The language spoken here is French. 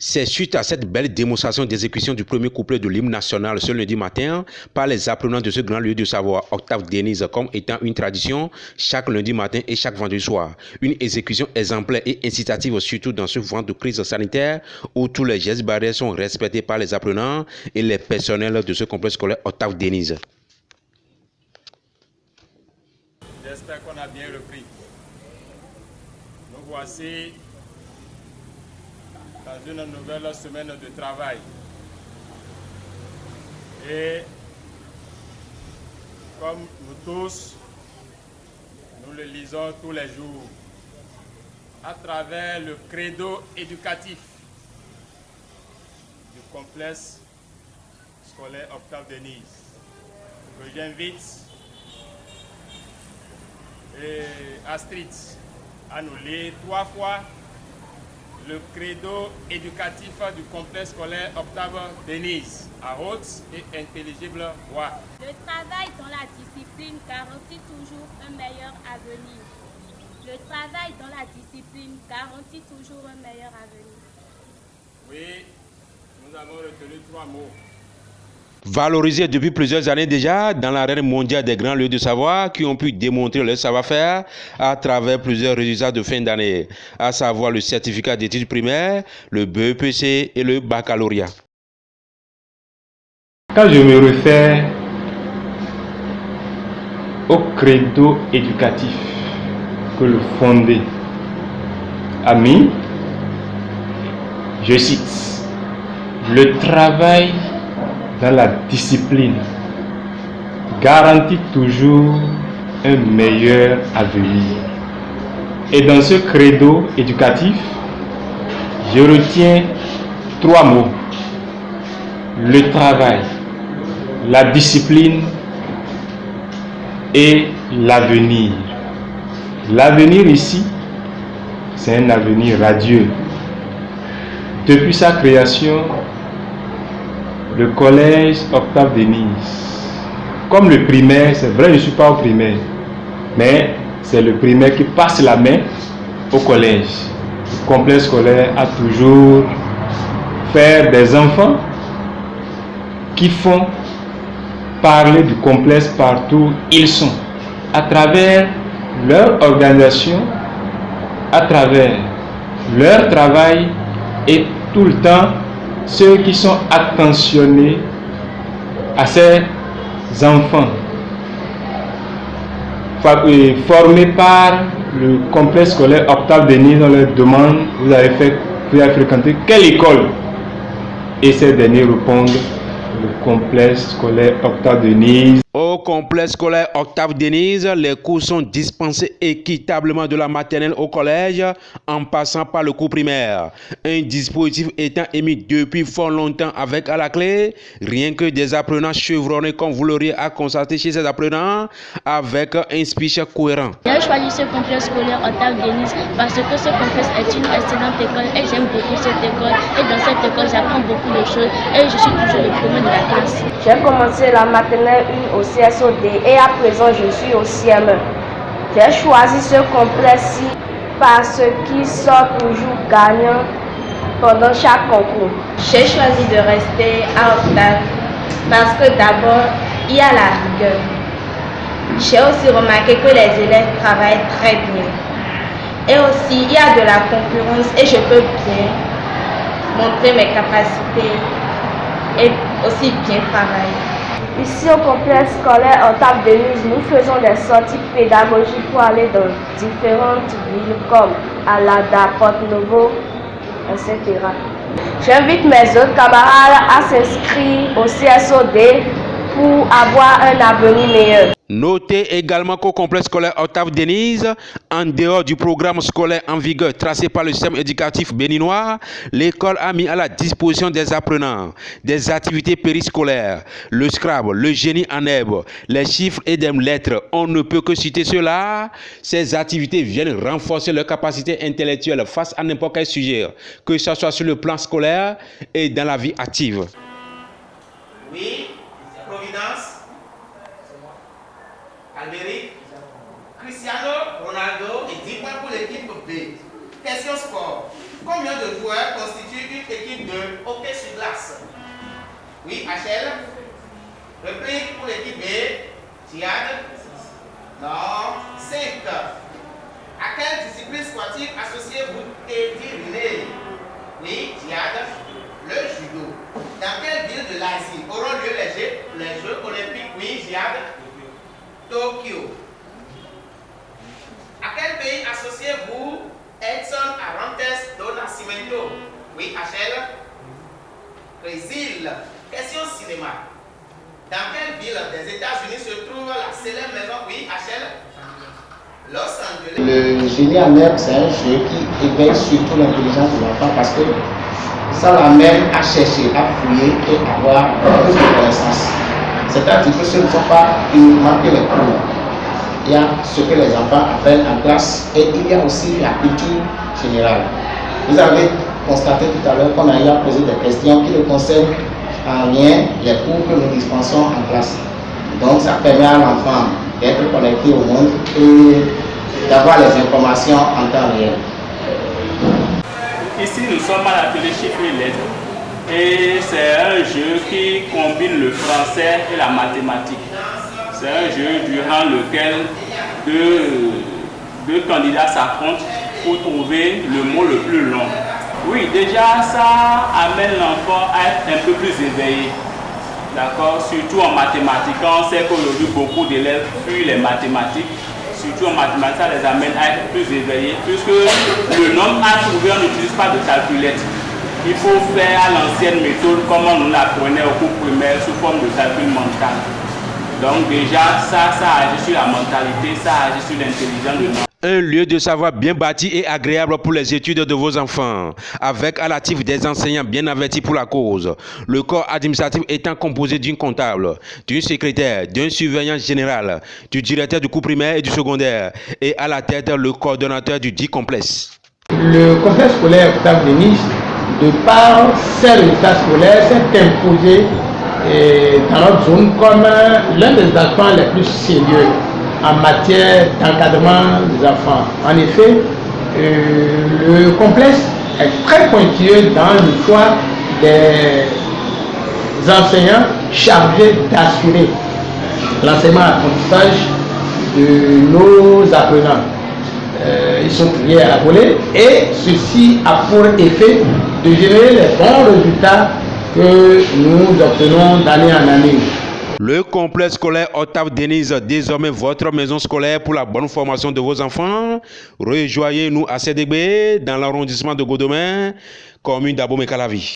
C'est suite à cette belle démonstration d'exécution du premier couplet de l'hymne national ce lundi matin par les apprenants de ce grand lieu de savoir, Octave Denise, comme étant une tradition chaque lundi matin et chaque vendredi soir. Une exécution exemplaire et incitative, surtout dans ce moment de crise sanitaire où tous les gestes barrières sont respectés par les apprenants et les personnels de ce complexe scolaire Octave Denise. J'espère qu'on a bien repris. Nous voici dans une nouvelle semaine de travail. Et comme nous tous, nous le lisons tous les jours à travers le credo éducatif du complexe scolaire Octave Denise, que j'invite Astrid à nous lire 3 fois le credo éducatif du complexe scolaire Octave Denise, à haute et intelligible voix. Le travail dans la discipline garantit toujours un meilleur avenir. Le travail dans la discipline garantit toujours un meilleur avenir. Oui, nous avons retenu 3 mots. Valorisés depuis plusieurs années déjà dans l'arène mondiale des grands lieux de savoir qui ont pu démontrer leur savoir-faire à travers plusieurs résultats de fin d'année, à savoir le certificat d'études primaires, le BEPC et le baccalauréat. Quand je me réfère au credo éducatif que le fondé a mis, je cite, le travail dans la discipline garantit toujours un meilleur avenir. Et dans ce credo éducatif, je retiens 3 mots. Le travail, la discipline et l'avenir. L'avenir ici, c'est un avenir radieux. Depuis sa création, le collège Octave Denise, comme le primaire, c'est vrai, je ne suis pas au primaire, mais c'est le primaire qui passe la main au collège. Le complexe scolaire a toujours fait des enfants qui font parler du complexe partout où ils sont, à travers leur organisation, à travers leur travail et tout le temps ceux qui sont attentionnés à ces enfants formés par le complexe scolaire Octave Denise. On leur demande, vous avez fréquenté quelle école? Et ces derniers répondent, le complexe scolaire Octave Denise. Au complexe scolaire Octave Denise, les cours sont dispensés équitablement de la maternelle au collège en passant par le cours primaire. Un dispositif étant émis depuis fort longtemps avec à la clé rien que des apprenants chevronnés comme vous l'auriez à constater chez ces apprenants avec un speech cohérent. J'ai choisi ce complexe scolaire Octave Denise parce que ce complexe est une excellente école et j'aime beaucoup cette école. Et dans cette école, j'apprends beaucoup de choses et je suis toujours le premier de la classe. J'ai commencé la maternelle 1 au CSOD et à présent je suis au CM1. J'ai choisi ce complexe-ci parce qu'il sort toujours gagnant pendant chaque concours. J'ai choisi de rester à Octave parce que d'abord, il y a la rigueur. J'ai aussi remarqué que les élèves travaillent très bien. Et aussi, il y a de la concurrence et je peux bien montrer mes capacités et aussi bien travailler. Ici au complexe scolaire Octave Denise, nous faisons des sorties pédagogiques pour aller dans différentes villes comme Alada, Porto-Novo, etc. J'invite mes autres camarades à s'inscrire au CSOD pour avoir un avenir meilleur. Notez également qu'au complexe scolaire Octave Denise, en dehors du programme scolaire en vigueur tracé par le système éducatif béninois, l'école a mis à la disposition des apprenants des activités périscolaires, le Scrabble, le génie en herbe, les chiffres et des lettres. On ne peut que citer cela. Ces activités viennent renforcer leur capacité intellectuelle face à n'importe quel sujet, que ce soit sur le plan scolaire et dans la vie active. Oui, Providence. Albéric. Cristiano Ronaldo et 10 points pour l'équipe B. Question sport. Combien de joueurs constituent une équipe de hockey sur glace? Oui, HL. Réplique pour l'équipe B. Tiad. Non. 5. À quelle discipline sportive associez-vous Eddie René? Oui, Tiad. Le judo. Dans quelle ville de l'Asie auront lieu les Jeux olympiques? Oui, Tiad. Tokyo. À quel pays associez-vous Edson Arantes do Nascimento? Oui, HL. Brésil. Question cinéma. Dans quelle ville des États-Unis se trouve la célèbre maison? Oui, HL. Los Angeles. Le génie en herbe, c'est un jeu qui éveille surtout l'intelligence de l'enfant parce que ça l'amène à chercher, à fouiller et à avoir plus de connaissances. C'est-à-dire que ce ne sont pas uniquement que les cours. Il y a ce que les enfants apprennent en classe et il y a aussi la culture générale. Vous avez constaté tout à l'heure qu'on a eu à poser des questions qui ne concernent en rien les cours que nous dispensons en classe. Donc ça permet à l'enfant d'être connecté au monde et d'avoir les informations en temps réel. Ici nous sommes à l'atelier chiffres et lettres et c'est un jeu qui combine le français et la mathématique. C'est un jeu durant lequel deux candidats s'affrontent pour trouver le mot le plus long. Oui, déjà ça amène l'enfant à être un peu plus éveillé. D'accord, surtout en mathématiques. On sait qu'aujourd'hui beaucoup d'élèves fuient les mathématiques. Surtout en mathématiques, ça les amène à être plus éveillés. Puisque le nombre à trouver, on n'utilise pas de calculette. Il faut faire à l'ancienne méthode comme on nous l'apprenait au cours primaire sous forme de calcul mental. Donc déjà, ça agit sur la mentalité, ça agit sur l'intelligence de l'enfant. Un lieu de savoir bien bâti et agréable pour les études de vos enfants, avec à l'actif des enseignants bien avertis pour la cause. Le corps administratif étant composé d'une comptable, d'une secrétaire, d'un surveillant général, du directeur du cours primaire et du secondaire, et à la tête le coordonnateur du dit complexe. Le complexe scolaire Octave Denis, de par ses résultats scolaires, s'est imposé dans notre zone comme l'un des acteurs les plus sérieux en matière d'encadrement des enfants. En effet, le complexe est très pointilleux dans le choix des enseignants chargés d'assurer l'enseignement-apprentissage de nos apprenants. Ils sont triés à la volée et ceci a pour effet de générer les bons résultats que nous obtenons d'année en année. Le complexe scolaire Octave Denise, désormais votre maison scolaire pour la bonne formation de vos enfants. Rejoignez-nous à CDB dans l'arrondissement de Godomain, commune d'Abomey-Calavi.